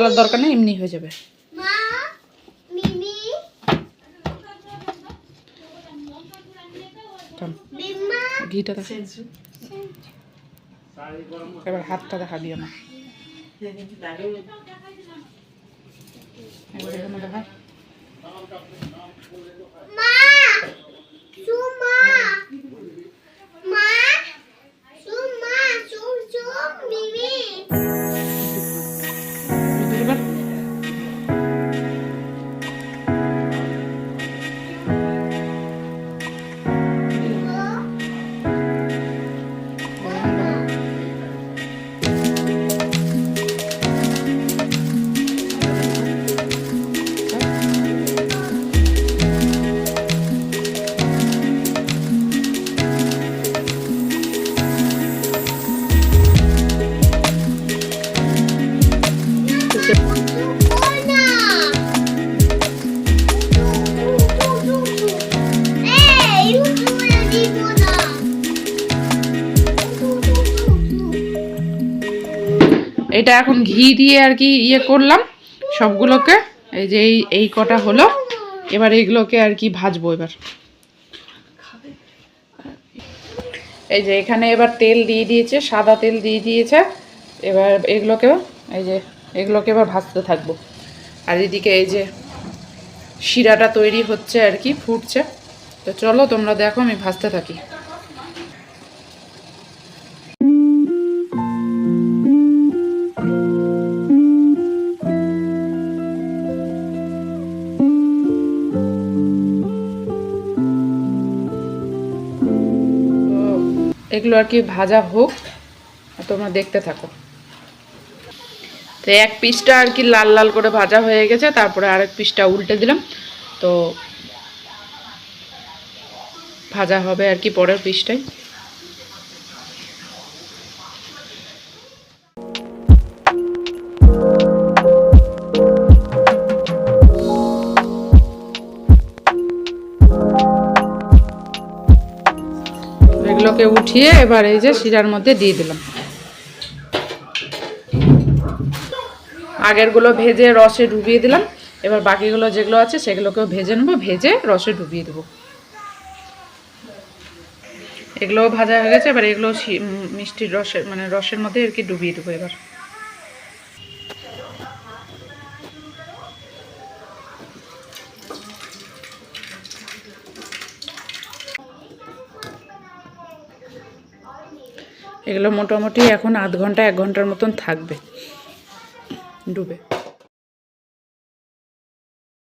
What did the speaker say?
তলার দরকার নেই, এমনি হয়ে যাবে। ঘিটা দেখা, এবার হাতটা দেখাবি আমার, এবার এখানে দেখা। এটা এখন ঘি দিয়ে আর কি ইয়ে করলাম সবগুলোকে, এই যে এই কটা হলো। এবার এগুলোকে আর কি ভাজবো। এবার এই যে এখানে এবার তেল দিয়ে দিয়েছে, সাদা তেল দিয়ে দিয়েছে। এবার এগুলোকেও এই যে এগুলোকে এবার ভাজতে থাকবো। আর এদিকে এই যে শিরাটা তৈরি হচ্ছে আর কি, ফুটছে। তো চলো তোমরা দেখো, আমি ভাজতে থাকি। এগুলো আর কি ভাজা হোক, তোমরা দেখতে থাকো। তো এক পিসটা আর কি লাল লাল করে ভাজা হয়ে গেছে, তারপরে আরেক পিসটা উল্টে দিলাম। তো ভাজা হবে আর কি পরের পিসটাই। এগুলোকে উঠিয়ে এবার এই যে শিরার মধ্যে দিয়ে দিলাম। আগেরগুলো ভেজে রসে ডুবিয়ে দিলাম। এবার বাকিগুলো যেগুলো আছে সেগুলোকেও ভেজে নেবো, ভেজে রসে ডুবিয়ে দেবো। এগুলোও ভাজা হয়ে গেছে, এবার এগুলো মিষ্টির রসের মানে রসের মধ্যে আর কি ডুবিয়ে দেবো। এবার এগুলো মোটামুটি এখন আধ ঘন্টা 1 ঘন্টার মতন থাকবে ডুবে।